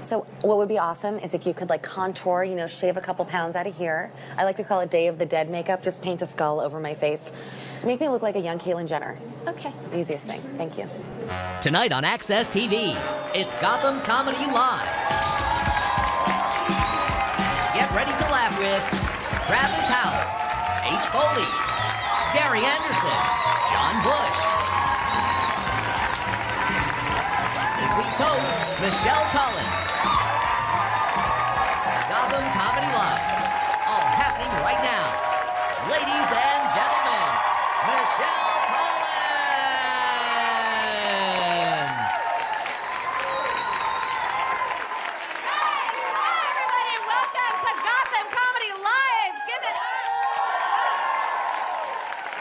So what would be awesome is if you could like contour, you know, shave a couple pounds out of here. I like to call it Day of the Dead makeup. Just paint a skull over my face. Make me look like a young Caitlyn Jenner. Okay. The easiest thing. Thank you. Tonight on Access TV, it's Gotham Comedy Live. Get ready to laugh with Travis Howes, H. Foley, Gary Anderson, John Bush. This week's host, Michelle Collins. Gotham Comedy Live, all happening right now. Ladies and gentlemen, Michelle Collins. Hi, everybody. Welcome to Gotham Comedy Live. Give it up.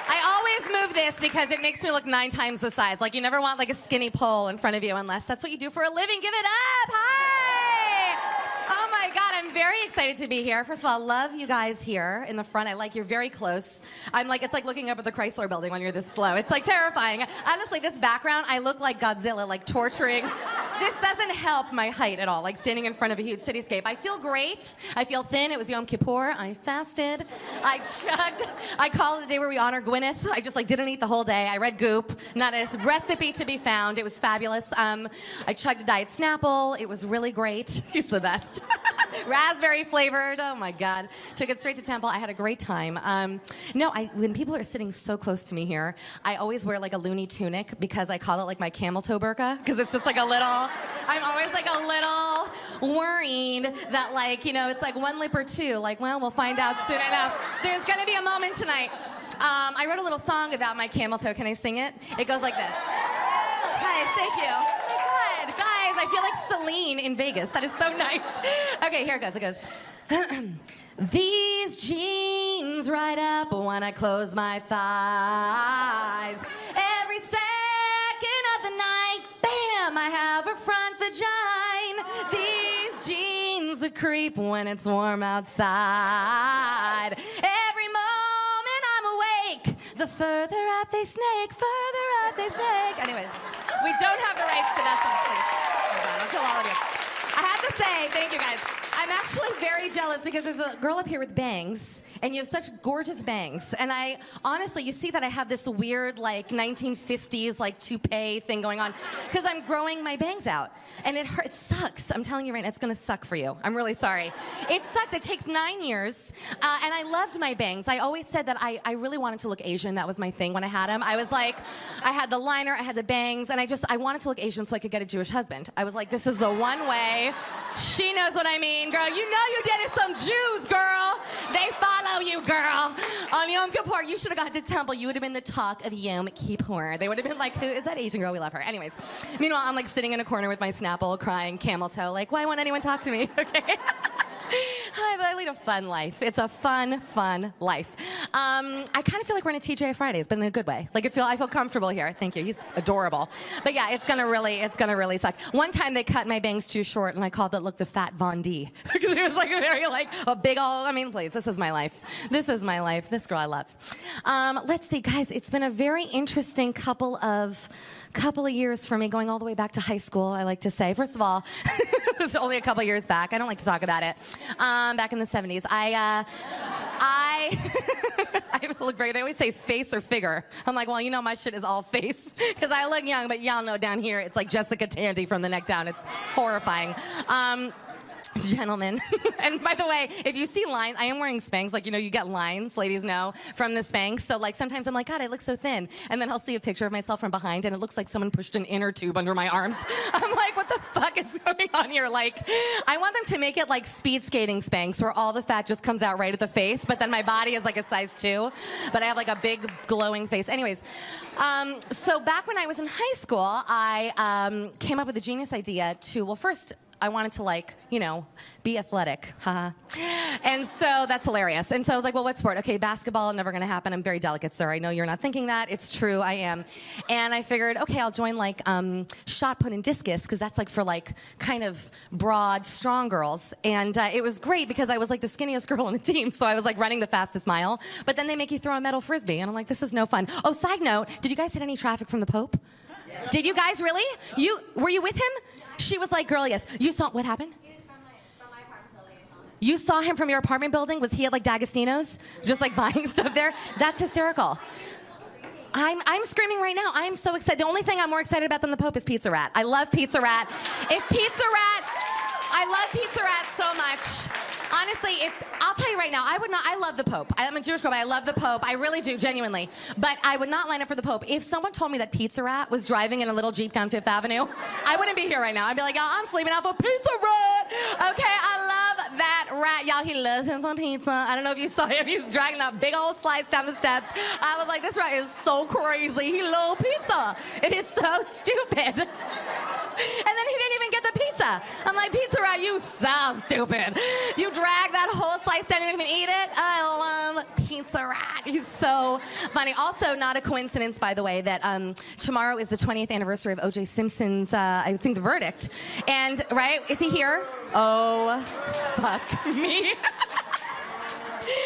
I always move this because it makes me look 9 times the size. Like, you never want like a skinny pole in front of you unless that's what you do for a living. Give it up. Hi. Oh my God, I'm very excited to be here. First of all, I love you guys here in the front. I like you're very close. I'm like, it's like looking up at the Chrysler building when you're this slow. It's like terrifying. Honestly, this background, I look like Godzilla, like torturing. This doesn't help my height at all, like standing in front of a huge cityscape. I feel great. I feel thin. It was Yom Kippur. I fasted. I chugged. I call it the day where we honor Gwyneth. I just like didn't eat the whole day. I read Goop. Not a recipe to be found. It was fabulous. I chugged a Diet Snapple. It was really great. He's the best. Raspberry flavored. Oh my God. Took it straight to Temple. I had a great time. When people are sitting so close to me here, I always wear like a loony tunic because I call it like my camel toe burqa because it's just like a little, I'm always like a little worried that like, you know, it's like one lip or two. Like, well, we'll find out soon enough. There's going to be a moment tonight. I wrote a little song about my camel toe. Can I sing it? It goes like this. Guys, thank you. Oh my God. Guys, I feel like Celine in Vegas. That is so nice. Okay, here it goes. It goes. These jeans right up when I close my thighs. Every second of the night, bam, I have a front vagina. These jeans that creep when it's warm outside. Every moment I'm awake, the further up they snake, further up they snake. Anyways, we don't have the rights to that song, please. Hold on, I'll kill all of you. I have to say, thank you guys. I'm actually very jealous because there's a girl up here with bangs, and you have such gorgeous bangs. And I, honestly, you see that I have this weird, like, 1950s, like, toupee thing going on because I'm growing my bangs out. And it hurts. It sucks. I'm telling you right now, it's going to suck for you. I'm really sorry. It sucks. It takes 9 years. And I loved my bangs. I always said that I really wanted to look Asian. That was my thing when I had them. I was like, I had the liner, I had the bangs, and I wanted to look Asian so I could get a Jewish husband. I was like, this is the one way. She knows what I mean, girl. You know you dated some Jews, girl. They follow you, girl. On Yom Kippur, you should have gone to Temple. You would have been the talk of Yom Kippur. They would have been like, who is that Asian girl? We love her. Anyways, meanwhile, I'm like sitting in a corner with my Snapple, crying, camel toe, like, why won't anyone talk to me? Okay. Hi, but I lead a fun life. It's a fun, fun life. I kind of feel like we're in a TJ Fridays, but in a good way. Like I feel comfortable here. Thank you. He's adorable. But yeah, it's gonna really suck. One time they cut my bangs too short, and I called that look the Fat Von D because it was like a very like a big old. I mean, please, this is my life. This is my life. This girl I love. Let's see, guys. It's been a very interesting couple of years for me, going all the way back to high school, I like to say. First of all, it's only a couple years back. I don't like to talk about it. Back in the 70s. I look great. They always say face or figure. I'm like, well, you know my shit is all face because I look young, but y'all know down here it's like Jessica Tandy from the neck down. It's horrifying. Gentlemen. And by the way, if you see lines, I am wearing Spanx. Like, you know, you get lines, ladies know, from the Spanx. So, like, sometimes I'm like, God, I look so thin. And then I'll see a picture of myself from behind, and it looks like someone pushed an inner tube under my arms. I'm like, what the fuck is going on here? Like, I want them to make it like speed skating Spanx, where all the fat just comes out right at the face, but then my body is like a size 2. But I have like a big glowing face. Anyways, so back when I was in high school, I came up with a genius idea to, well, first, I wanted to, like, you know, be athletic. And so that's hilarious. And so I was like, well, what sport? Okay, basketball, never going to happen. I'm very delicate, sir. I know you're not thinking that. It's true, I am. And I figured, okay, I'll join, like, shot put and discus, because that's, like, for, like, kind of broad, strong girls. And it was great because I was, like, the skinniest girl on the team, so I was, like, running the fastest mile. But then they make you throw a metal frisbee, and I'm like, this is no fun. Oh, side note, did you guys hit any traffic from the Pope? Yeah. Did you guys really? Were you with him? She was like, girl, yes. You saw, what happened? He was from my apartment building. You saw him from your apartment building? Was he at like D'Agostino's? Just like buying stuff there? That's hysterical. I'm screaming right now. I'm so excited. The only thing I'm more excited about than the Pope is Pizza Rat. I love Pizza Rat. I love Pizza Rat so much. Honestly, I'll tell you right now, I love the Pope. I'm a Jewish girl, but I love the Pope. I really do, genuinely. But I would not line up for the Pope. If someone told me that Pizza Rat was driving in a little Jeep down Fifth Avenue, I wouldn't be here right now. I'd be like, y'all, I'm sleeping out for Pizza Rat. Okay, I love that rat. Y'all, he loves him some pizza. I don't know if you saw him. He's dragging that big old slice down the steps. I was like, this rat is so crazy. He loves pizza. It is so stupid. And then he didn't even get the pizza. I'm like, Pizza Rat, you so stupid. You drag that whole slice down, you didn't even eat it. I love Pizza Rat. He's so funny. Also, not a coincidence, by the way, that tomorrow is the 20th anniversary of O.J. Simpson's, I think, the verdict. And, right, is he here? Oh, fuck me.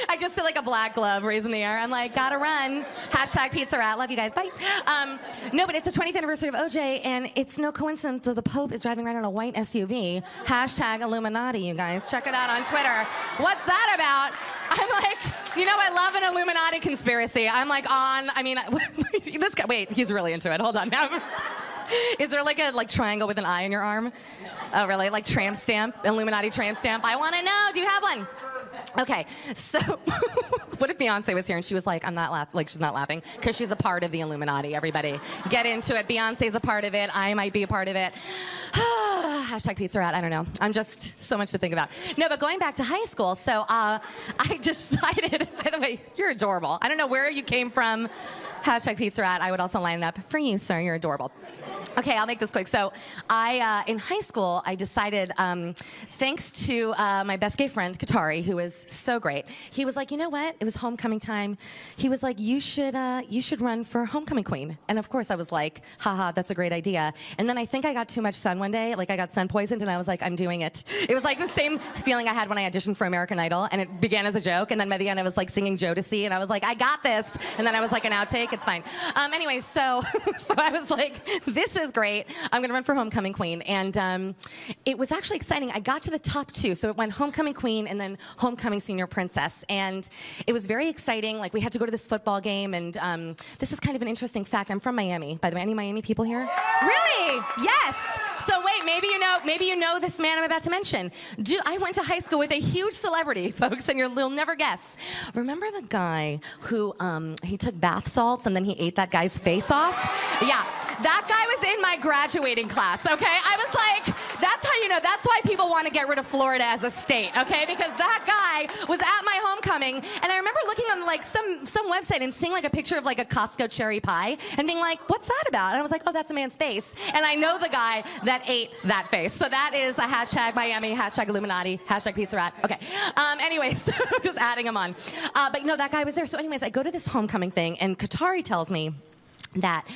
I just feel like a black glove raised in the air. I'm like, gotta run. Hashtag Pizza Rat. Love you guys. Bye. No, but it's the 20th anniversary of OJ, and it's no coincidence that the Pope is driving around in a white SUV. Hashtag Illuminati, you guys. Check it out on Twitter. What's that about? I'm like, you know, I love an Illuminati conspiracy. I'm like this guy, wait, he's really into it. Hold on. Is there like a triangle with an eye in your arm? Oh, really? Like tramp stamp? Illuminati tramp stamp? I want to know. Do you have one? Okay, so what if Beyonce was here and she was like, I'm not laughing, like she's not laughing, because she's a part of the Illuminati, everybody. Get into it. Beyonce's a part of it. I might be a part of it. Hashtag Pizza Rat, I don't know. I'm just so much to think about. No, but going back to high school, so I decided, by the way, you're adorable. I don't know where you came from. Hashtag Pizza Rat. I would also line it up for you, sir. You're adorable. Okay, I'll make this quick. So in high school, I decided, thanks to my best gay friend, Katari, who was so great, he was like, you know what? It was homecoming time. He was like, you should run for homecoming queen. And of course, I was like, haha, that's a great idea. And then I think I got too much sun one day. Like I got sun poisoned, and I was like, I'm doing it. It was like the same feeling I had when I auditioned for American Idol, and it began as a joke, and then by the end, I was like singing Jodeci, and I was like, I got this. And then I was like, an outtake. It's fine. Anyway, so I was like, this is great. I'm going to run for homecoming queen. And it was actually exciting. I got to the top two. So it went homecoming queen and then homecoming senior princess. And it was very exciting. Like, we had to go to this football game. And this is kind of an interesting fact. I'm from Miami. By the way, any Miami people here? Really? Yes. So wait, maybe you know this man I'm about to mention. I went to high school with a huge celebrity, folks, and you'll never guess. Remember the guy who he took bath salts and then he ate that guy's face off? Yeah, that guy was in my graduating class, okay? I was like, that's how you know, that's why people want to get rid of Florida as a state, okay? Because that guy was at my homecoming, and I remember looking on like some website and seeing like a picture of like a Costco cherry pie and being like, what's that about? And I was like, oh, that's a man's face. And I know the guy that ate that face. So that is a hashtag Miami, hashtag Illuminati, hashtag Pizza Rat. Okay. Anyways, just adding them on. But no, that guy was there. So anyways, I go to this homecoming thing, and Katari tells me that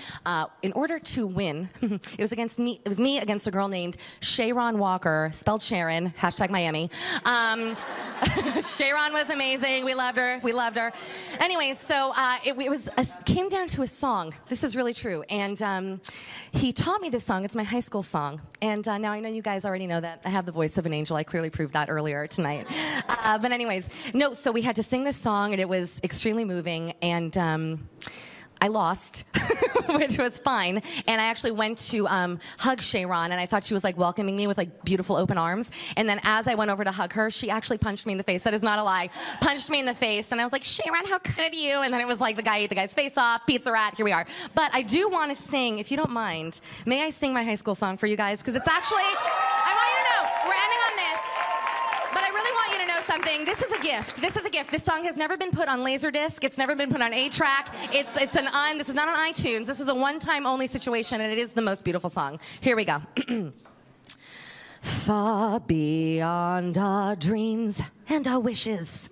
in order to win, it was me against a girl named Sharon Walker, spelled Sharon, hashtag Miami. Sharon was amazing. We loved her. Anyway, so it came down to a song. This is really true. And he taught me this song. It's my high school song. And now I know you guys already know that I have the voice of an angel. I clearly proved that earlier tonight. But anyways, no, so we had to sing this song, and it was extremely moving. And I lost, which was fine, and I actually went to hug Sharon, and I thought she was like welcoming me with like beautiful open arms, and then as I went over to hug her, she actually punched me in the face. That is not a lie. Punched me in the face, and I was like, Sharon, how could you? And then it was like the guy ate the guy's face off, Pizza Rat, here we are. But I do want to sing, if you don't mind, may I sing my high school song for you guys? Because it's actually, I want you to know, we're ending on this. But I really want you to know something. This is a gift. This is a gift. This song has never been put on Laserdisc. It's never been put on 8-track. This is not on iTunes. This is a one-time only situation, and it is the most beautiful song. Here we go. Far beyond our dreams and our wishes,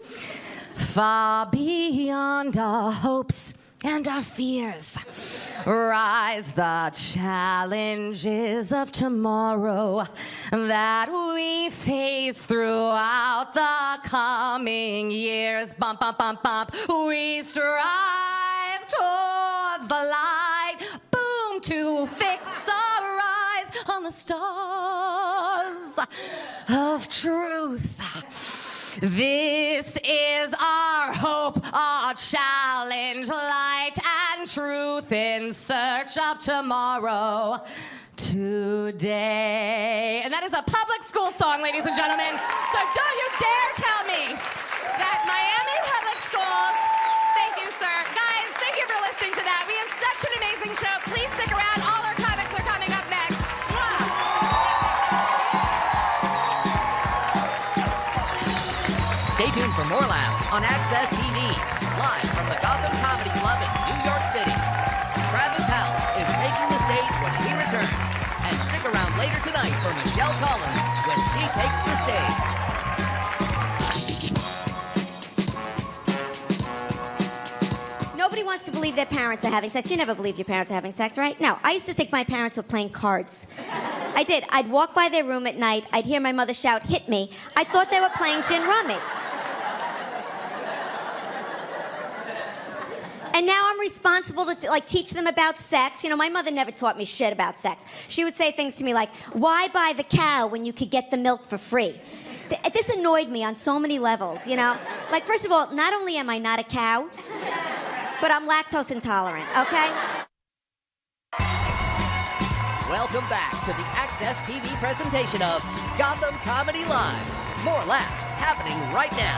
far beyond our hopes and our fears, rise the challenges of tomorrow that we face throughout the coming years. Bump, bump, bump, bump. We strive towards the light, boom, to fix our eyes on the stars of truth. This is our hope, our challenge, light and truth in search of tomorrow. Today. And that is a public school song, ladies and gentlemen. So don't you dare tell me that Miami Public Schools. Thank you, sir. Guys, thank you for listening to that. We have such an amazing show. Please stick around. All our comics are coming up next. Stay tuned for more laughs on Access TV, live from the Gotham Comedy Club in New York City. Travis Howell is taking the stage when he returns. And stick around later tonight for Michelle Collins when she takes the stage. Nobody wants to believe their parents are having sex. You never believed your parents are having sex, right? No, I used to think my parents were playing cards. I did. I'd walk by their room at night. I'd hear my mother shout, "Hit me." I thought they were playing gin rummy. And now I'm responsible to teach them about sex. You know, my mother never taught me shit about sex. She would say things to me like, "Why buy the cow when you could get the milk for free?" This annoyed me on so many levels, you know? Like, first of all, not only am I not a cow, but I'm lactose intolerant, okay? Welcome back to the Access TV presentation of Gotham Comedy Live. More laughs happening right now.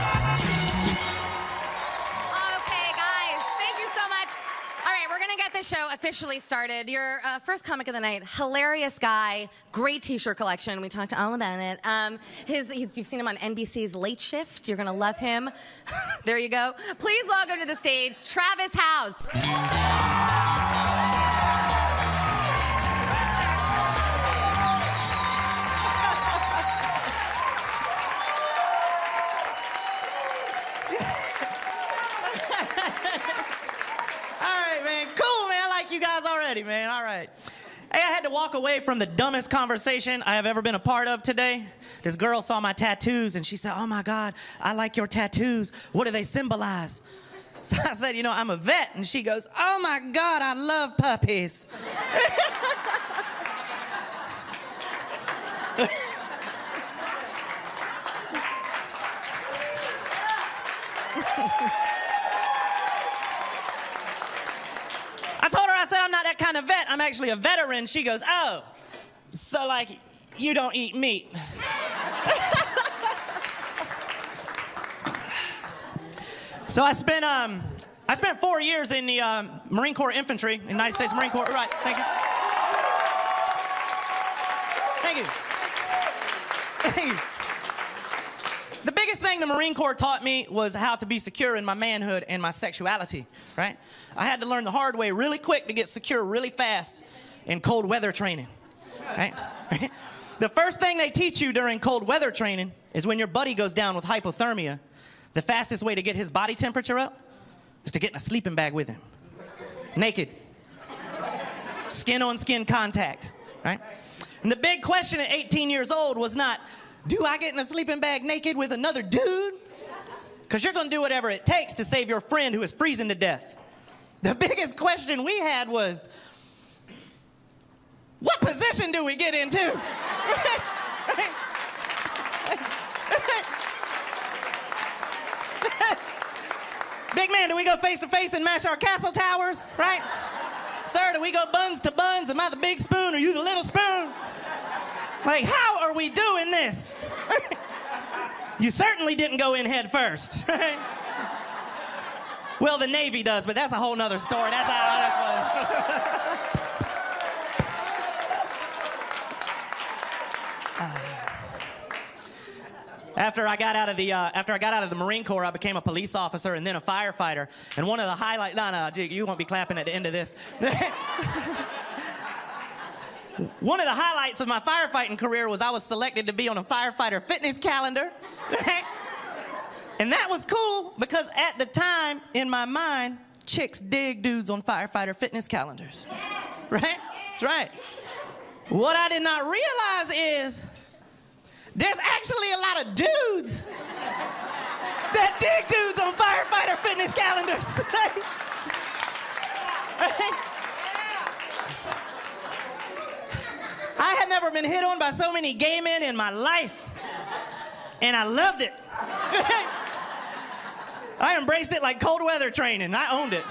We're gonna get this show officially started. Your first comic of the night, hilarious guy, great t-shirt collection. We talked all about it. You've seen him on NBC's Late Shift. You're gonna love him. There you go. Please welcome to the stage, Travis Howell. You guys already, man. All right. Hey, I had to walk away from the dumbest conversation I have ever been a part of today. This girl saw my tattoos and she said, "Oh my God, I like your tattoos. What do they symbolize?" So I said, "You know, I'm a vet." And she goes, "Oh my God, I love puppies." I said, "I'm not that kind of vet. I'm actually a veteran." She goes, "Oh, so like you don't eat meat." So I spent 4 years in the Marine Corps Infantry, United States Marine Corps. Right, thank you. Thank you. Thank you. The biggest thing the Marine Corps taught me was how to be secure in my manhood and my sexuality, right? I had to learn the hard way really quick to get secure really fast in cold weather training, right? The first thing they teach you during cold weather training is when your buddy goes down with hypothermia, the fastest way to get his body temperature up is to get in a sleeping bag with him, naked, skin-on-skin contact, right? And the big question at 18 years old was not, do I get in a sleeping bag naked with another dude? Because you're going to do whatever it takes to save your friend who is freezing to death. The biggest question we had was, what position do we get into? Big man, do we go face to face and mash our castle towers, right? Sir, do we go buns to buns? Am I the big spoon or you the little spoon? Like, how are we doing this? You certainly didn't go in head first, right? Well, the Navy does, but that's a whole nother story. After I got out of the Marine Corps, I became a police officer and then a firefighter. And one of the highlights, no, Jig, you won't be clapping at the end of this. One of the highlights of my firefighting career was I was selected to be on a firefighter fitness calendar. And that was cool because at the time, in my mind, chicks dig dudes on firefighter fitness calendars. Right? That's right. What I did not realize is there's actually a lot of dudes that dig dudes on firefighter fitness calendars. Right? I had never been hit on by so many gay men in my life. And I loved it. I embraced it like cold weather training. I owned it.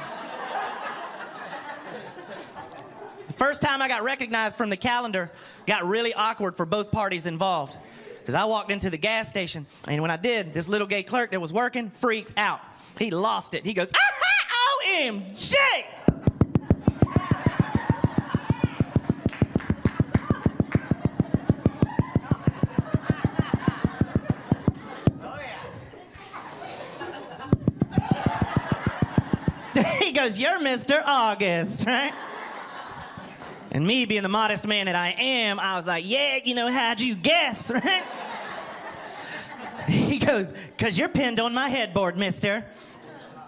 The first time I got recognized from the calendar got really awkward for both parties involved. Because I walked into the gas station, and when I did, this little gay clerk that was working freaked out. He lost it. He goes, OMG! He goes, you're Mr. August, right? And me being the modest man that I am, I was like, yeah, you know, how'd you guess, right? He goes, because you're pinned on my headboard, mister.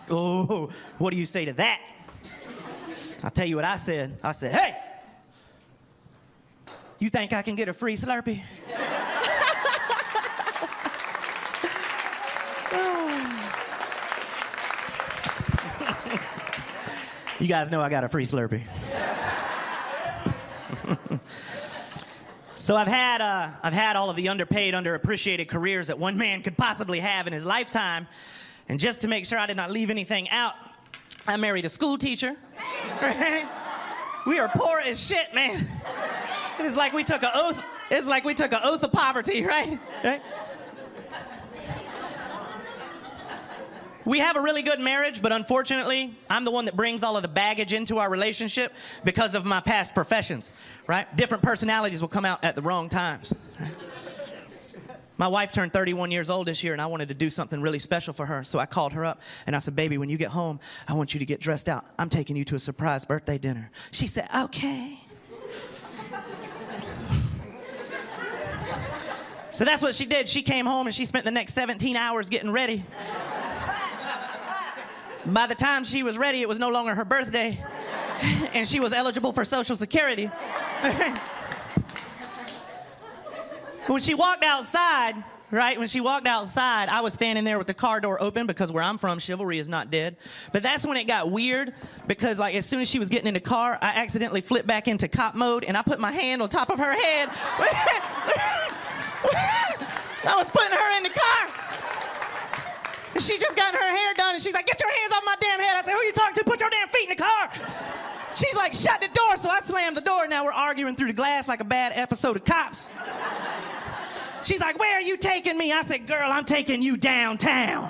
Oh, what do you say to that? I'll tell you what I said. I said, hey, you think I can get a free Slurpee? You guys know I got a free Slurpee. So I've had all of the underpaid, underappreciated careers that one man could possibly have in his lifetime. And just to make sure I did not leave anything out, I married a school teacher. Right? We are poor as shit, man. It's like we took an oath. It's like we took an oath of poverty, right? Right? We have a really good marriage, but unfortunately, I'm the one that brings all of the baggage into our relationship because of my past professions, right? Different personalities will come out at the wrong times. Right? My wife turned 31 years old this year, and I wanted to do something really special for her, so I called her up, and I said, baby, when you get home, I want you to get dressed out. I'm taking you to a surprise birthday dinner. She said, okay. So that's what she did. She came home, and she spent the next 17 hours getting ready. By the time she was ready, it was no longer her birthday, and she was eligible for Social Security. When she walked outside, right, I was standing there with the car door open because where I'm from, chivalry is not dead. But that's when it got weird because, like, as soon as she was getting in the car, I accidentally flipped back into cop mode, and I put my hand on top of her head. I was putting her in the car. And she just got her hair done, and she's like, get your hands off my damn head. I said, who are you talking to? Put your damn feet in the car. She's like, shut the door. So I slammed the door. Now we're arguing through the glass like a bad episode of Cops. She's like, where are you taking me? I said, girl, I'm taking you downtown.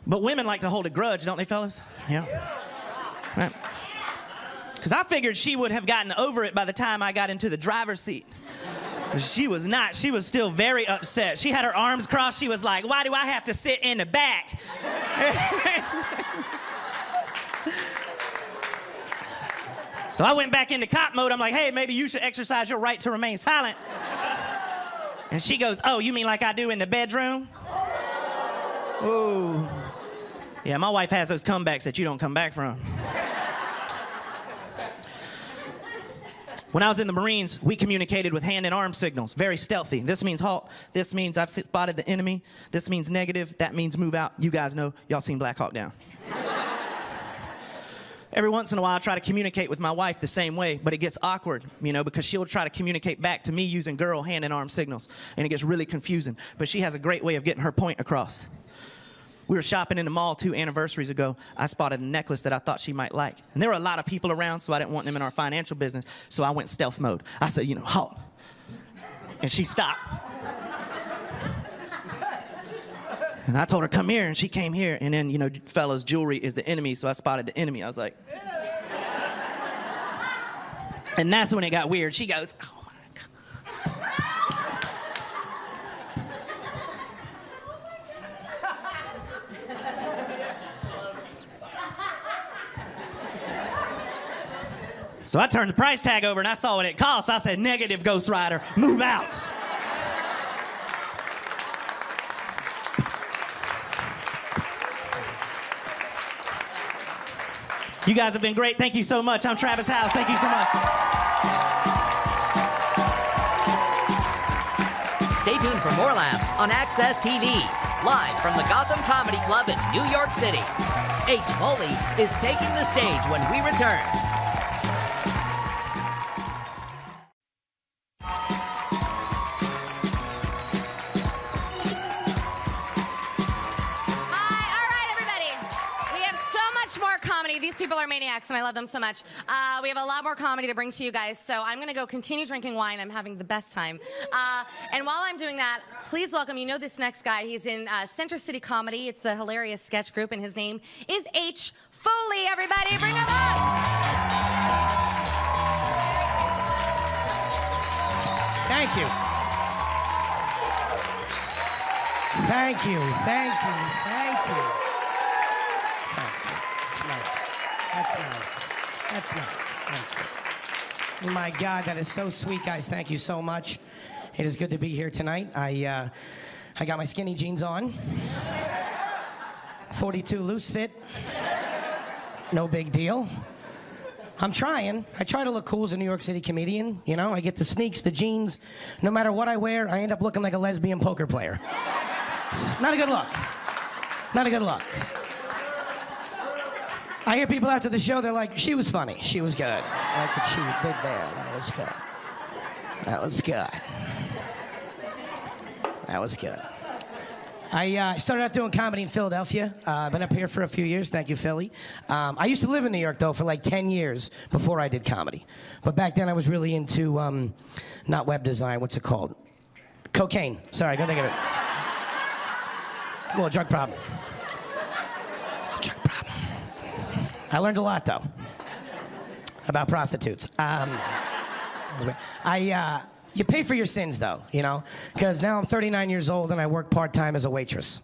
But women like to hold a grudge, don't they, fellas? Yeah. Right. Because I figured she would have gotten over it by the time I got into the driver's seat. She was not. She was still very upset. She had her arms crossed. She was like, why do I have to sit in the back? So I went back into cop mode. I'm like, hey, maybe you should exercise your right to remain silent. And she goes, oh, you mean like I do in the bedroom? Ooh. Yeah, my wife has those comebacks that you don't come back from. When I was in the Marines, we communicated with hand and arm signals, very stealthy. This means halt. This means I've spotted the enemy. This means negative. That means move out. You guys know, y'all seen Black Hawk Down. Every once in a while, I try to communicate with my wife the same way, but it gets awkward, you know, because she'll try to communicate back to me using girl hand and arm signals, and it gets really confusing. But she has a great way of getting her point across. We were shopping in the mall 2 anniversaries ago. I spotted a necklace that I thought she might like. And there were a lot of people around, so I didn't want them in our financial business, so I went stealth mode. I said, you know, halt. And she stopped. And I told her, come here, and she came here. And then, you know, fellas, jewelry is the enemy, so I spotted the enemy. I was like... And that's when it got weird. She goes, oh. So I turned the price tag over and I saw what it cost. I said, negative, Ghost Rider, move out. You guys have been great. Thank you so much. I'm Travis House. Thank you so much. Stay tuned for more laughs on Access TV, live from the Gotham Comedy Club in New York City. H. Foley is taking the stage when we return. These people are maniacs, and I love them so much. We have a lot more comedy to bring to you guys, so I'm going to go continue drinking wine. I'm having the best time. And while I'm doing that, please welcome, you know this next guy. He's in Center City Comedy. It's a hilarious sketch group, and his name is H. Foley. Everybody, bring him on! Thank you. Thank you, thank you, thank you. That's nice. That's nice. That's nice. Thank you. Oh my God, that is so sweet, guys. Thank you so much. It is good to be here tonight. I got my skinny jeans on. 42 loose fit. No big deal. I'm trying. I try to look cool as a New York City comedian. You know, I get the sneaks, the jeans. No matter what I wear, I end up looking like a lesbian poker player. Not a good look. Not a good look. I hear people after the show, they're like, she was funny. She was good. I like what she did there. That was good. That was good. That was good. I started out doing comedy in Philadelphia. I've been up here for a few years. Thank you, Philly. I used to live in New York, though, for like 10 years before I did comedy. But back then, I was really into, not web design. What's it called? Cocaine. Sorry, I couldn't think of it. Well, drug problem. Drug problem. I learned a lot, though, about prostitutes. You pay for your sins, though, you know, because now I'm 39 years old and I work part-time as a waitress,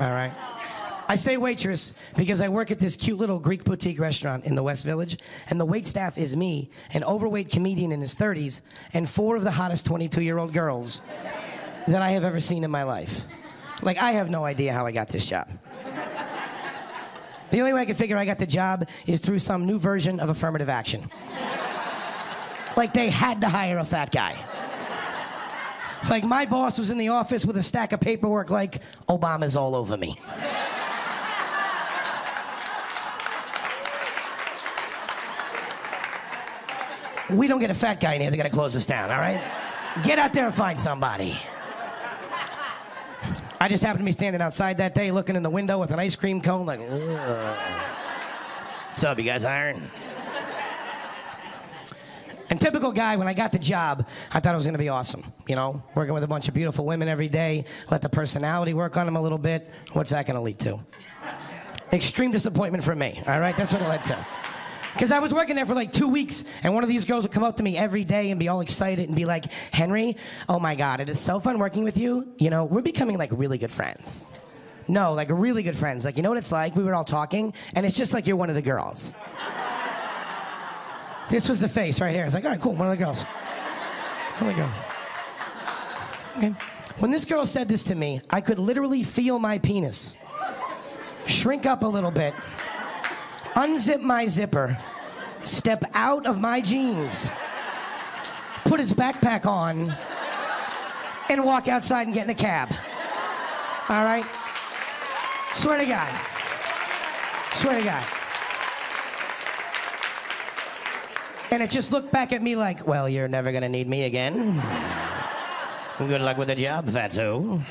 all right? I say waitress because I work at this cute little Greek boutique restaurant in the West Village, and the wait staff is me, an overweight comedian in his 30s, and 4 of the hottest 22-year-old girls that I have ever seen in my life. Like, I have no idea how I got this job. The only way I can figure I got the job is through some new version of affirmative action. Like, they had to hire a fat guy. Like, my boss was in the office with a stack of paperwork like, Obama's all over me. We don't get a fat guy in here, they're gonna close us down, all right? Get out there and find somebody. I just happened to be standing outside that day looking in the window with an ice cream cone like, ugh. What's up, you guys hiring? And typical guy, when I got the job, I thought it was gonna be awesome. You know, working with a bunch of beautiful women every day, let the personality work on them a little bit. What's that gonna lead to? Extreme disappointment for me, all right? That's what it led to. Because I was working there for like 2 weeks, and one of these girls would come up to me every day and be all excited and be like, Henry, oh my God, it is so fun working with you. You know, we're becoming like really good friends. No, like really good friends. Like, you know what it's like? We were all talking, and it's just like you're one of the girls. This was the face right here. It's like, all right, cool, one of the girls. Here we go. Okay. When this girl said this to me, I could literally feel my penis shrink up a little bit, unzip my zipper, step out of my jeans, put his backpack on, and walk outside and get in a cab. All right? Swear to God. Swear to God. And it just looked back at me like, well, you're never gonna need me again. Good luck with the job, fatso.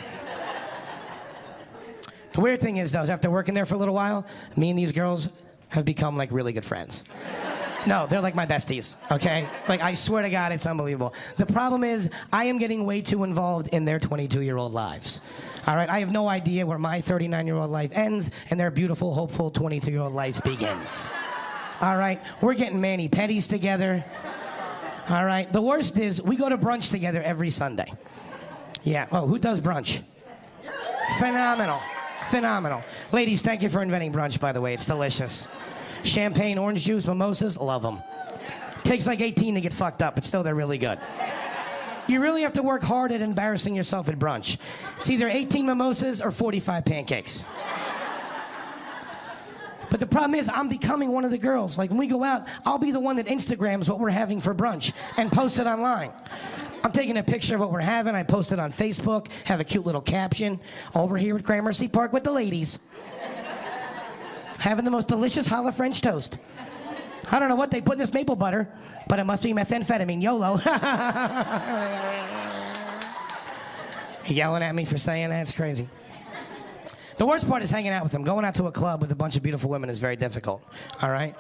The weird thing is, though, is after working there for a little while, me and these girls have become like really good friends. No, they're like my besties, okay? Like, I swear to God, it's unbelievable. The problem is, I am getting way too involved in their 22-year-old lives. All right, I have no idea where my 39-year-old life ends and their beautiful, hopeful 22-year-old life begins. All right, we're getting mani-pedis together. All right, the worst is we go to brunch together every Sunday. Yeah, oh, who does brunch? Phenomenal, phenomenal. Ladies, thank you for inventing brunch, by the way. It's delicious. Champagne, orange juice, mimosas, love them. Takes like 18 to get fucked up, but still they're really good. You really have to work hard at embarrassing yourself at brunch. It's either 18 mimosas or 45 pancakes. But the problem is, I'm becoming one of the girls. Like, when we go out, I'll be the one that Instagrams what we're having for brunch and post it online. I'm taking a picture of what we're having. I post it on Facebook, have a cute little caption. Over here at Gramercy Park with the ladies. having the most delicious challah French toast. I don't know what they put in this maple butter, but it must be methamphetamine. YOLO. Yelling at me for saying that. It's crazy. The worst part is hanging out with them. Going out to a club with a bunch of beautiful women is very difficult. All right?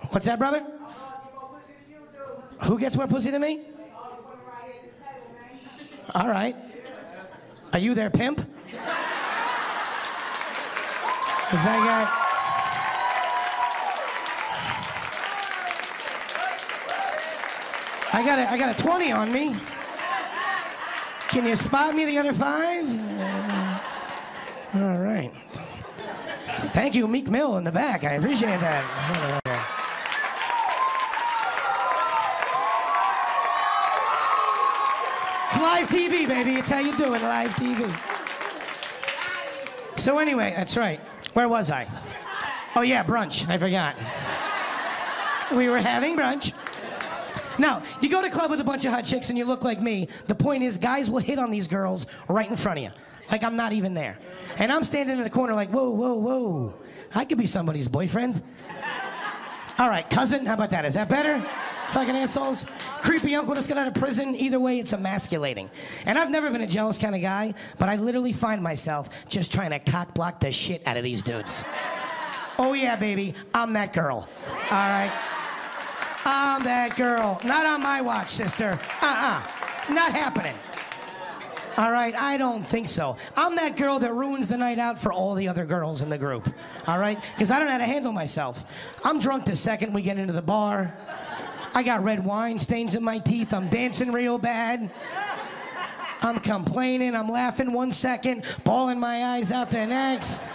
What's that, brother? Who gets more pussy than me? All right. Are you their pimp? Is that guy? I got a 20 on me. Can you spot me the other 5? All right. Thank you, Meek Mill in the back. I appreciate that. It's live TV, baby. It's how you do it, live TV. So anyway, that's right. Where was I? Oh yeah, brunch. I forgot. We were having brunch. Now, you go to a club with a bunch of hot chicks and you look like me. The point is, guys will hit on these girls right in front of you. Like I'm not even there. And I'm standing in the corner like, whoa, whoa, whoa. I could be somebody's boyfriend. All right, cousin, how about that? Is that better? Fucking assholes. Creepy uncle just got out of prison. Either way, it's emasculating. And I've never been a jealous kind of guy, but I literally find myself just trying to cock block the shit out of these dudes. Oh yeah, baby, I'm that girl. All right? I'm that girl. Not on my watch, sister. Not happening. All right, I don't think so. I'm that girl that ruins the night out for all the other girls in the group. All right? Because I don't know how to handle myself. I'm drunk the second we get into the bar. I got red wine stains in my teeth. I'm dancing real bad. I'm complaining. I'm laughing 1 second, bawling my eyes out the next.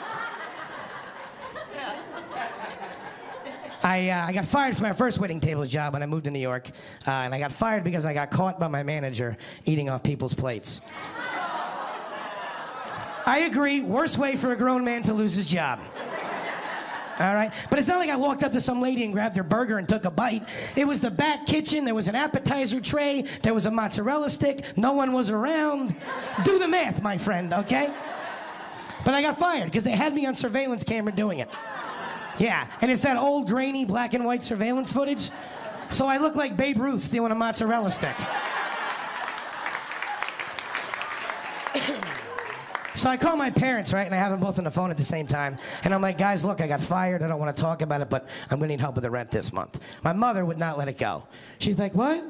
I got fired from my first waiting tables job when I moved to New York, and I got fired because I got caught by my manager eating off people's plates. I agree, worst way for a grown man to lose his job. All right? But it's not like I walked up to some lady and grabbed her burger and took a bite. It was the back kitchen, there was an appetizer tray, there was a mozzarella stick, no one was around. Do the math, my friend, okay? But I got fired because they had me on surveillance camera doing it. Yeah, and it's that old grainy black and white surveillance footage. So I look like Babe Ruth stealing a mozzarella stick. So I call my parents, right, and I have them both on the phone at the same time. And I'm like, guys, look, I got fired. I don't want to talk about it, but I'm going to need help with the rent this month. My mother would not let it go. She's like, what?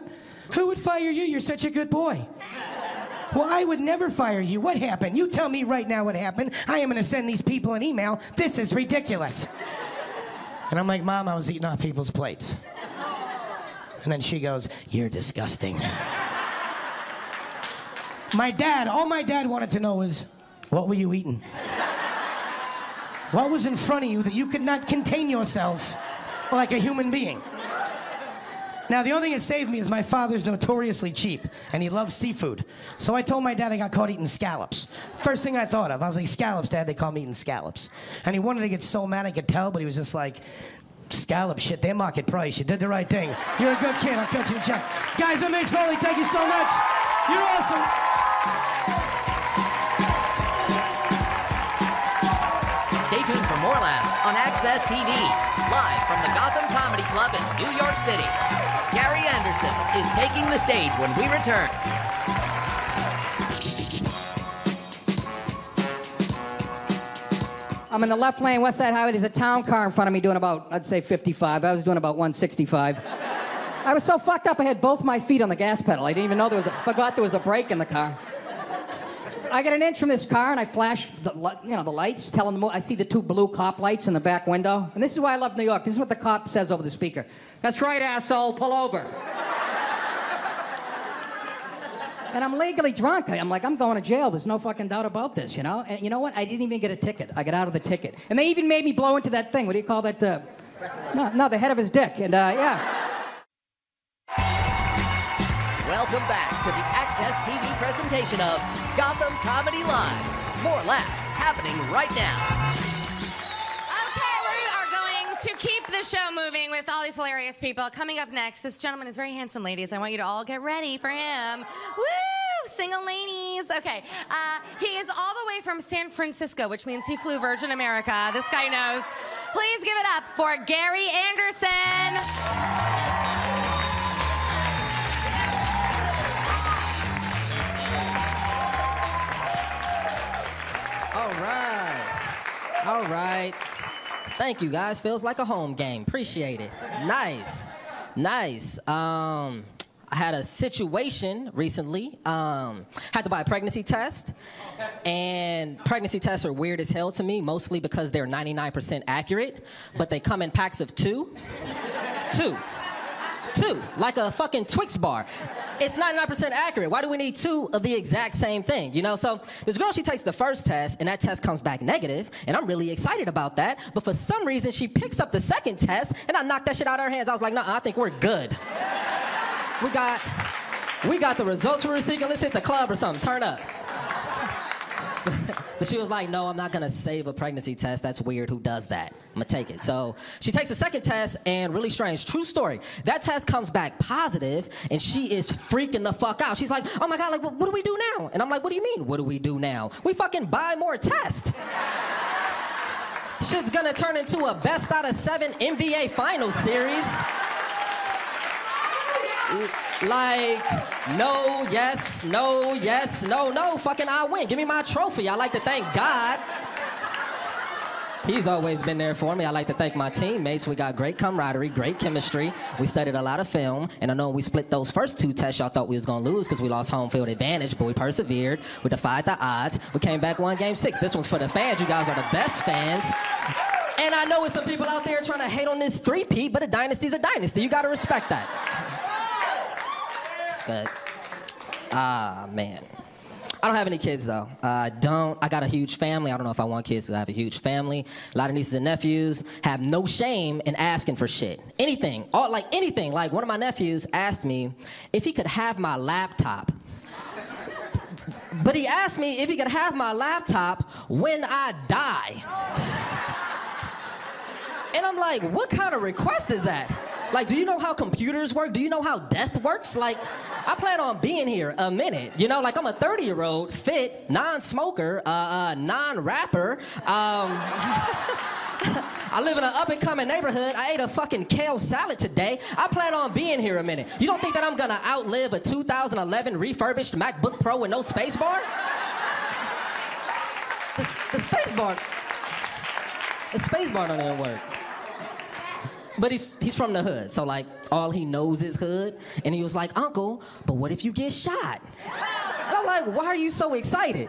Who would fire you? You're such a good boy. Well, I would never fire you. What happened? You tell me right now what happened. I am going to send these people an email. This is ridiculous. And I'm like, Mom, I was eating off people's plates. And then she goes, you're disgusting. All my dad wanted to know was, what were you eating? What was in front of you that you could not contain yourself like a human being? Now, the only thing that saved me is my father's notoriously cheap, and he loves seafood. So I told my dad I got caught eating scallops. First thing I thought of, I was like, scallops, Dad, they call me eating scallops. And he wanted to get so mad I could tell, but he was just like, scallop shit, they're market price. You did the right thing. You're a good kid. I'll cut you a check. Guys, I'm Mitch Foley. Thank you so much. You're awesome. Stay tuned for more laughs on Access TV, live from the Gotham Comedy Club in New York City. Gary Anderson is taking the stage when we return. I'm in the left lane, West Side Highway. There's a town car in front of me doing about, I'd say 55. I was doing about 165. I was so fucked up I had both my feet on the gas pedal. I didn't even know forgot there was a brake in the car. I get an inch from this car and I flash the lights, tell them to move. I see the 2 blue cop lights in the back window. And this is why I love New York. This is what the cop says over the speaker. That's right, asshole, pull over. And I'm legally drunk. I'm like, I'm going to jail. There's no fucking doubt about this, you know? And you know what? I didn't even get a ticket. I got out of the ticket. And they even made me blow into that thing. What do you call that? No, the head of his dick. And, yeah. Welcome back to the Access TV presentation of Gotham Comedy Live. More laughs happening right now. Okay, we are going to keep the show moving with all these hilarious people. Coming up next, this gentleman is very handsome, ladies. I want you to all get ready for him. Woo! single ladies. Okay, he is all the way from San Francisco, which means he flew Virgin America. This guy knows. Please give it up for Gary Anderson. All right. Thank you, guys. Feels like a home game. Appreciate it. Nice. I had a situation recently. Had to buy a pregnancy test. And pregnancy tests are weird as hell to me, mostly because they're 99% accurate, but they come in packs of two. Two, like a fucking Twix bar. It's 99% accurate. Why do we need two of the exact same thing? You know, so this girl, she takes the first test, and that test comes back negative, and I'm really excited about that. But for some reason, she picks up the second test, and I knocked that shit out of her hands. I was like, nah, I think we're good. We got the results we were seeking. Let's hit the club or something. Turn up. But she was like, no, I'm not gonna save a pregnancy test. That's weird. Who does that? I'm gonna take it. So she takes the second test, and really strange, true story, that test comes back positive, and she is freaking the fuck out. She's like, oh my God, like, what do we do now? And I'm like, what do you mean, what do we do now? We fucking buy more tests. Shit's gonna turn into a best out of 7 NBA Finals series. Like, no, yes, no, yes, no, fucking I win. Give me my trophy. I like to thank God. He's always been there for me. I like to thank my teammates. We got great camaraderie, great chemistry. We studied a lot of film, and I know when we split those first 2 tests, y'all thought we was gonna lose because we lost home field advantage, but we persevered. We defied the odds. We came back, won game 6. This one's for the fans. You guys are the best fans. And I know there's some people out there trying to hate on this three-peat, but a dynasty's a dynasty. You gotta respect that. Good. Man. I don't have any kids, though. I got a huge family. I don't know if I want kids, I have a huge family. A lot of nieces and nephews. Have no shame in asking for shit. Anything. Anything. Like, one of my nephews asked me if he could have my laptop. But he asked me if he could have my laptop when I die. And I'm like, what kind of request is that? Like, do you know how computers work? Do you know how death works? Like, I plan on being here a minute. You know, like, I'm a 30-year-old, fit, non-smoker, non-rapper. I live in an up-and-coming neighborhood. I ate a fucking kale salad today. I plan on being here a minute. You don't think that I'm gonna outlive a 2011 refurbished MacBook Pro with no space bar? The space bar don't even work. But he's from the hood, so like all he knows is hood. And he was like, Uncle, but what if you get shot? And I'm like, why are you so excited?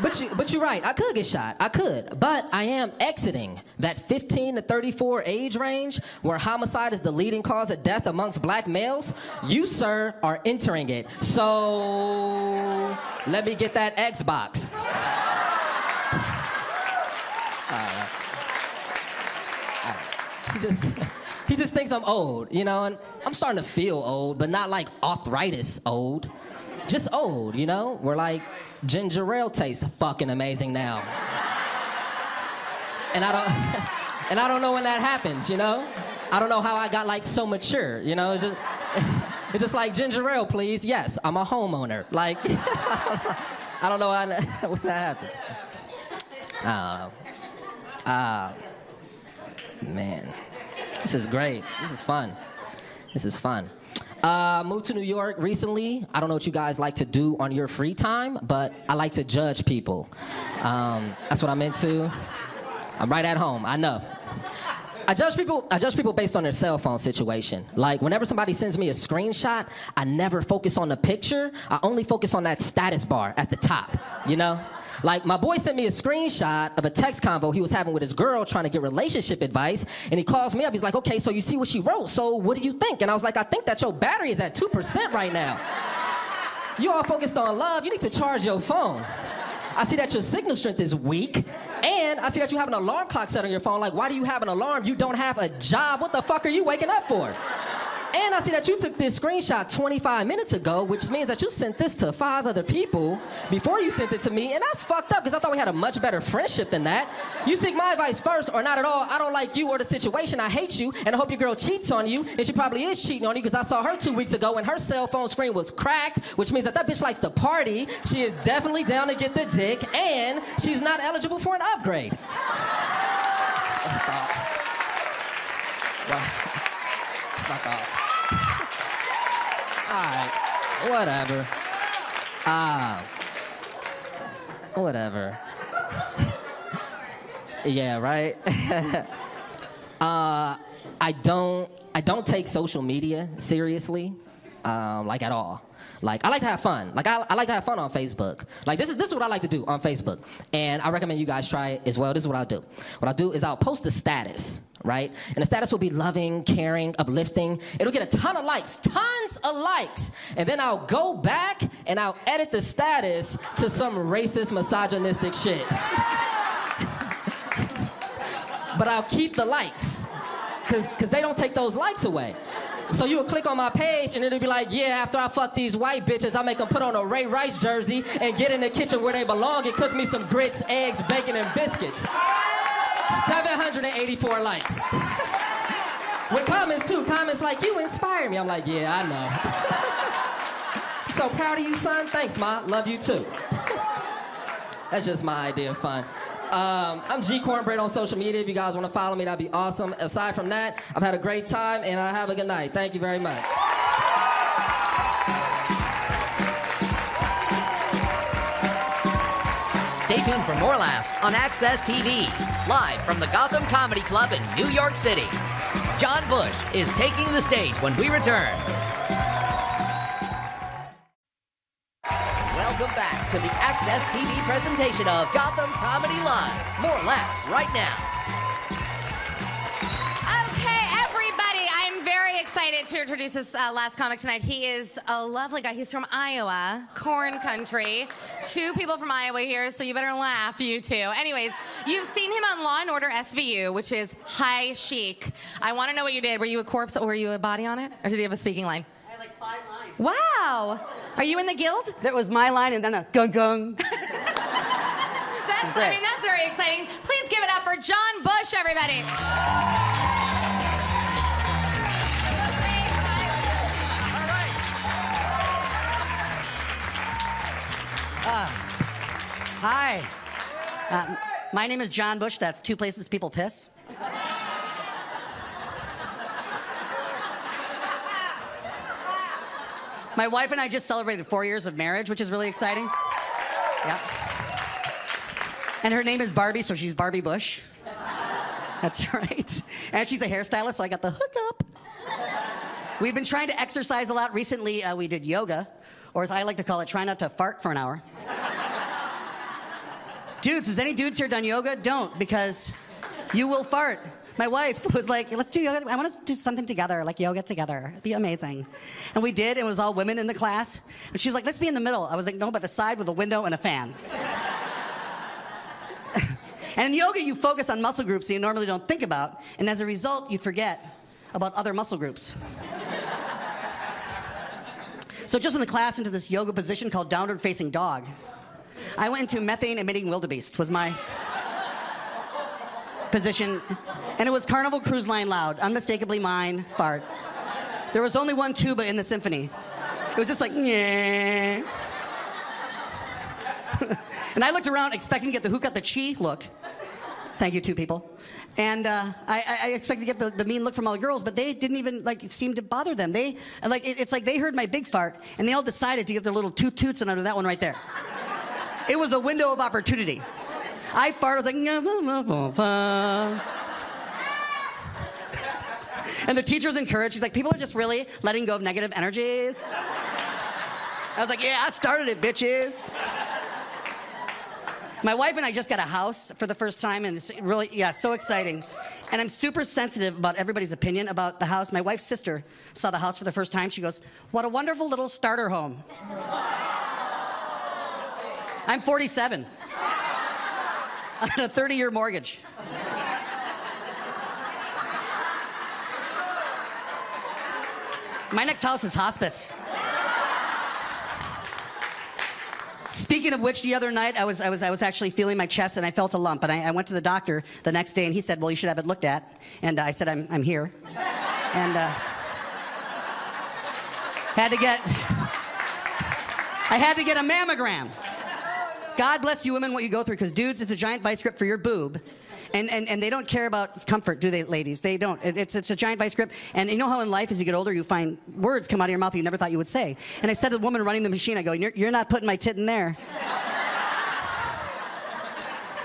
But you're right, I could get shot, I could. But I am exiting that 15 to 34 age range where homicide is the leading cause of death amongst black males. You, sir, are entering it. So let me get that Xbox. He just thinks I'm old, you know, and I'm starting to feel old, but not like arthritis old. Just old, you know? We're like, ginger ale tastes fucking amazing now. And I don't know when that happens, you know? I don't know how I got like so mature, you know? It's just like, ginger ale, please. Yes, I'm a homeowner. Like, I don't know when that happens. I don't know. Man, this is great. This is fun. Moved to New York recently. I don't know what you guys like to do on your free time, but I like to judge people. That's what I'm into. I'm right at home, I know. I judge people based on their cell phone situation. Like, whenever somebody sends me a screenshot, I never focus on the picture. I only focus on that status bar at the top, you know? Like, my boy sent me a screenshot of a text convo he was having with his girl trying to get relationship advice, and he calls me up. He's like, okay, so you see what she wrote, so what do you think? And I was like, I think that your battery is at 2% right now. You all focused on love, you need to charge your phone. I see that your signal strength is weak, and I see that you have an alarm clock set on your phone. Like, why do you have an alarm? You don't have a job. What the fuck are you waking up for? And I I see that you took this screenshot 25 minutes ago, which means that you sent this to 5 other people before you sent it to me, and that's fucked up because I thought we had a much better friendship than that. You seek my advice first or not at all. I don't like you or the situation. I hate you, and I hope your girl cheats on you, and she probably is cheating on you because I saw her 2 weeks ago and her cell phone screen was cracked, which means that that bitch likes to party. She is definitely down to get the dick, and she's not eligible for an upgrade. Thoughts. Well, it's my thoughts. All right, whatever. Whatever. Yeah, right? I don't take social media seriously, like at all. Like, I like to have fun. Like, I like to have fun on Facebook. Like, this is what I like to do on Facebook. And I recommend you guys try it as well. This is what I'll do. What I'll do is I'll post a status, right? And the status will be loving, caring, uplifting. It'll get a ton of likes, tons of likes. And then I'll go back and I'll edit the status to some racist, misogynistic shit. But I'll keep the likes, because they don't take those likes away. So you'll click on my page and it'll be like, yeah, after I fuck these white bitches, I make them put on a Ray Rice jersey and get in the kitchen where they belong and cook me some grits, eggs, bacon, and biscuits. 784 likes. With comments too, comments like, you inspire me. I'm like, yeah, I know. I'm so proud of you, son. Thanks, Ma. Love you too. That's just my idea of fun. I'm G Cornbread on social media. If you guys want to follow me, that'd be awesome. Aside from that, I've had a great time, and have a good night. Thank you very much. Stay tuned for more laughs on Access TV, live from the Gotham Comedy Club in New York City. John Bush is taking the stage when we return. Welcome back to the Access TV presentation of Gotham Comedy Live. More laughs right now. Okay, everybody, I'm very excited to introduce this last comic tonight. He is a lovely guy. He's from Iowa, corn country. 2 people from Iowa here, so you better laugh, you two. Anyways, you've seen him on Law & Order SVU, which is high chic. I want to know what you did. Were you a corpse or were you a body on it? Or did he have a speaking line? I had like 5 lines. Wow. Are you in the guild? That was my line, and then a gung gung. That's very exciting. Please give it up for John Bush, everybody. Hi. My name is John Bush. That's 2 places people piss. My wife and I just celebrated 4 years of marriage, which is really exciting. Yeah. And her name is Barbie, so she's Barbie Bush. That's right. And she's a hairstylist, so I got the hookup. We've been trying to exercise a lot. Recently, we did yoga, or as I like to call it, try not to fart for an hour. Dudes, has any dudes here done yoga? Don't, because you will fart. My wife was like, let's do yoga. I want to do something together, like yoga together. It'd be amazing. And we did, and it was all women in the class. And she's like, let's be in the middle. I was like, no, but the side with a window and a fan. And in yoga, you focus on muscle groups that you normally don't think about. And as a result, you forget about other muscle groups. So just in the class, into this yoga position called downward facing dog. I went into methane emitting wildebeest was my position, and it was Carnival Cruise Line loud, unmistakably mine, fart. There was only one tuba in the symphony. It was just like, yeah. And I looked around expecting to get the who got the chi look. Thank you, 2 people. And I expected to get the mean look from all the girls, but they didn't even seem to bother them. It's like they heard my big fart, and they all decided to get their little toot toots and under that one right there. It was a window of opportunity. I farted, I was like, and the teacher was encouraged. She's like, people are just really letting go of negative energies. I was like, yeah, I started it, bitches. My wife and I just got a house for the first time, and it's really, yeah, so exciting. And I'm super sensitive about everybody's opinion about the house. My wife's sister saw the house for the first time. She goes, what a wonderful little starter home. I'm 47. I had a 30-year mortgage. My next house is hospice. Speaking of which, the other night I was actually feeling my chest and I felt a lump, and I went to the doctor the next day and he said, "Well, you should have it looked at." And I said, "I'm here," and I had to get a mammogram. God bless you women what you go through, because dudes, it's a giant vice grip for your boob. And they don't care about comfort, do they, ladies? They don't. It's a giant vice grip. And you know how in life, as you get older, you find words come out of your mouth that you never thought you would say. And I said to the woman running the machine, I go, you're not putting my tit in there.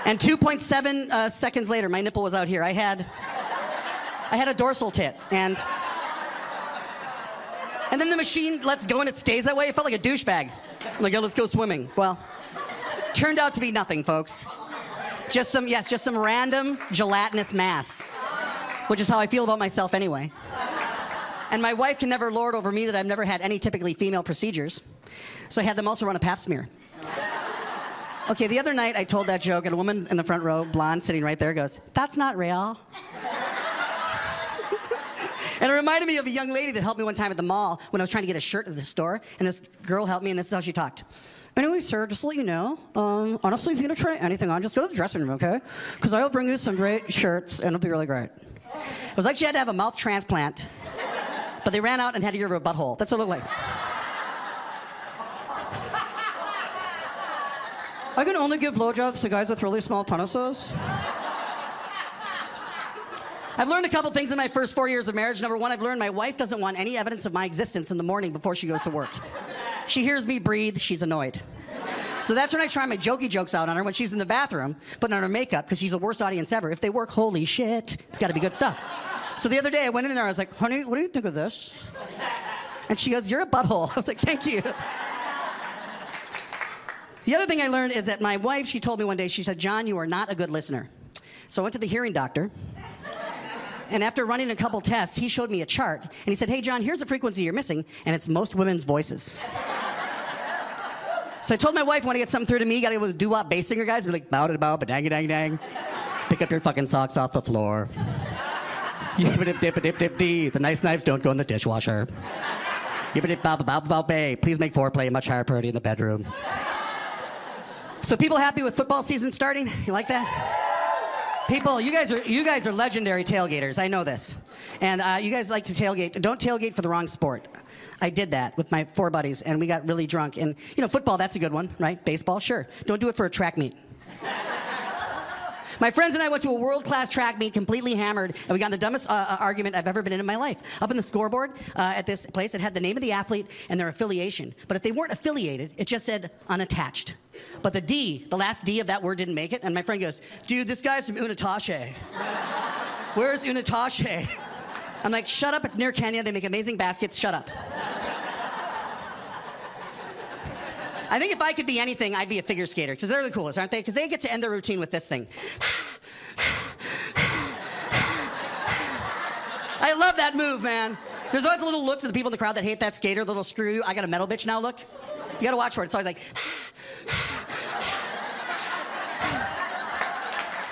And 2.7 seconds later, my nipple was out here. I had a dorsal tit. And then the machine lets go and it stays that way. It felt like a douchebag. I'm like, "Oh, let's go swimming." Well, turned out to be nothing, folks. Just some random gelatinous mass, which is how I feel about myself anyway. And my wife can never lord over me that I've never had any typically female procedures, so I had them also run a pap smear. Okay, the other night I told that joke, and a woman in the front row, blonde, sitting right there, goes, "That's not real." And it reminded me of a young lady that helped me one time at the mall when I was trying to get a shirt at the store, and this girl helped me, and this is how she talked. "Anyway, sir, just to let you know, honestly, if you're gonna try anything on, just go to the dressing room, okay? Because I'll bring you some great shirts, and it'll be really great." It was like she had to have a mouth transplant, but they ran out and had to give her a butthole. That's what it looked like. "I can only give blowjobs to guys with really small penises." I've learned a couple things in my first 4 years of marriage. Number one, I've learned my wife doesn't want any evidence of my existence in the morning before she goes to work. She hears me breathe, she's annoyed. So that's when I try my jokey jokes out on her when she's in the bathroom, putting on her makeup, because she's the worst audience ever. If they work, holy shit, it's got to be good stuff. So the other day I went in there, I was like, "Honey, what do you think of this?" And she goes, "You're a butthole." I was like, "Thank you." The other thing I learned is that my wife, she told me one day, she said, "John, you are not a good listener." So I went to the hearing doctor. And after running a couple tests, he showed me a chart. And he said, "Hey, John, here's a frequency you're missing, and it's most women's voices." So I told my wife, "Want to get something through to me, you got to go with doo-wop bass singer guys. Be like, bow da bow, ba-dang-a-dang-dang. Pick up your fucking socks off the floor. Yip-a-dip-dip-a-dip-dip-dee. The nice knives don't go in the dishwasher. Yip-a-dip-bow-bow-bow-bay. Please make foreplay a much higher priority in the bedroom." So people happy with football season starting? You like that? People, you guys are legendary tailgaters. I know this. And you guys like to tailgate. Don't tailgate for the wrong sport. I did that with my 4 buddies, and we got really drunk. And, you know, football, that's a good one, right? Baseball, sure. Don't do it for a track meet. My friends and I went to a world-class track meet, completely hammered, and we got in the dumbest argument I've ever been in my life. Up in the scoreboard at this place, it had the name of the athlete and their affiliation. But if they weren't affiliated, it just said unattached. But the D, the last D of that word didn't make it, and my friend goes, "Dude, this guy's from Unitashi." "Where's Unitashi?" I'm like, "Shut up, it's near Kenya, they make amazing baskets, shut up." I think if I could be anything, I'd be a figure skater, because they're the coolest, aren't they? Because they get to end their routine with this thing. I love that move, man. There's always a little look to the people in the crowd that hate that skater, the little screw you, I got a metal bitch now look. You gotta watch for it. It's always like...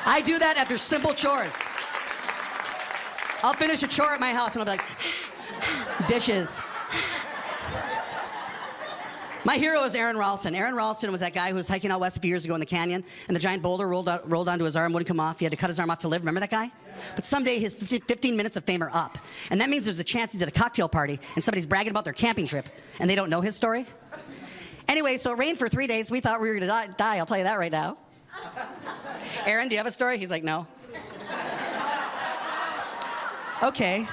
I do that after simple chores. I'll finish a chore at my house and I'll be like, dishes. My hero is Aaron Ralston. Aaron Ralston was that guy who was hiking out west a few years ago in the canyon, and the giant boulder rolled onto his arm, wouldn't come off. He had to cut his arm off to live. Remember that guy? But someday his 15 minutes of fame are up. And that means there's a chance he's at a cocktail party and somebody's bragging about their camping trip, and they don't know his story. Anyway, so it rained for 3 days. We thought we were gonna die. I'll tell you that right now. Aaron, do you have a story? He's like, no. Okay.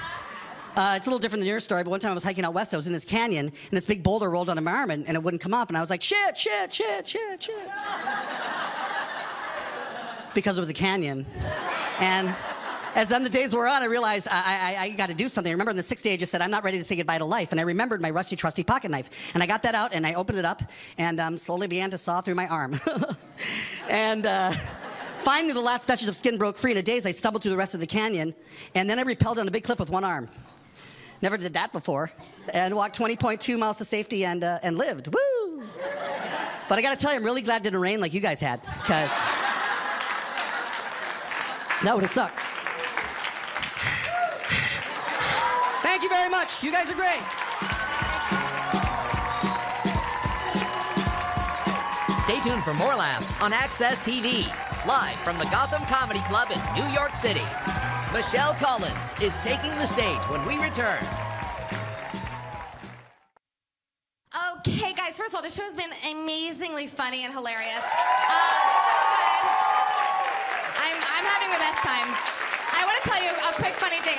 It's a little different than your story, but one time I was hiking out west, I was in this canyon, and this big boulder rolled onto my arm, and it wouldn't come off, and I was like, shit, shit, shit, shit, shit. Because it was a canyon. And as then the days wore on, I realized I got to do something. I remember on the 6th day, I just said, I'm not ready to say goodbye to life, and I remembered my rusty, trusty pocket knife, and I got that out, and I opened it up, and slowly began to saw through my arm. And finally, the last vestige of skin broke free. In a daze, I stumbled through the rest of the canyon, and then I rappelled down a big cliff with one arm. Never did that before. And walked 20.2 miles to safety and lived. Woo! But I gotta tell you, I'm really glad it didn't rain like you guys had, because that would have sucked. Thank you very much. You guys are great. Stay tuned for more laughs on Access TV, live from the Gotham Comedy Club in New York City. Michelle Collins is taking the stage when we return. Okay, guys, first of all, the show's been amazingly funny and hilarious. So good. I'm having the best time. I want to tell you a quick funny thing.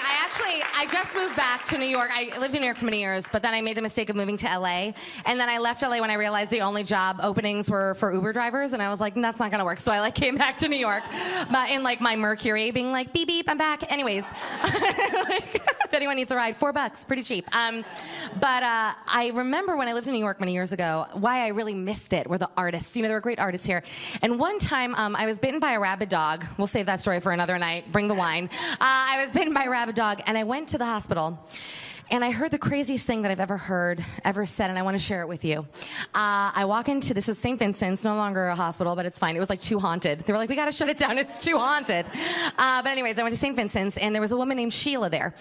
I just moved back to New York. I lived in New York for many years, but then I made the mistake of moving to LA. And then I left LA when I realized the only job openings were for Uber drivers. And I was like, that's not going to work. So I came back to New York, but in my Mercury, being like, beep, beep, I'm back. Anyways, if anyone needs a ride, $4, pretty cheap. But I remember when I lived in New York many years ago, why I really missed it were the artists. There were great artists here. And one time, I was bitten by a rabid dog. We'll save that story for another night. Bring the wine. I was bitten by a rabid dog, and I went to the hospital, and I heard the craziest thing that I've ever said, and I want to share it with you. I walk into, this was St. Vincent's, no longer a hospital, but it's fine. It was too haunted. They were like, we got to shut it down. It's too haunted. But anyways, I went to St. Vincent's, and there was a woman named Sheila there.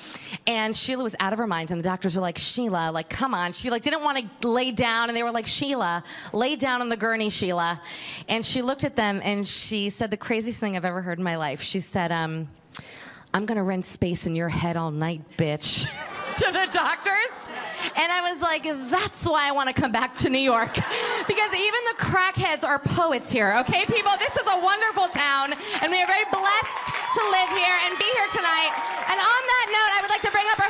And Sheila was out of her mind, and the doctors were like, Sheila, come on. She didn't want to lay down, and they were like, Sheila, lay down on the gurney, Sheila. And she looked at them, and she said the craziest thing I've ever heard in my life. She said, I'm gonna rent space in your head all night, bitch. To the doctors. And I was like, that's why I want to come back to New York. Because even the crackheads are poets here, okay, people? This is a wonderful town, and we are very blessed to live here and be here tonight. And on that note, I would like to bring up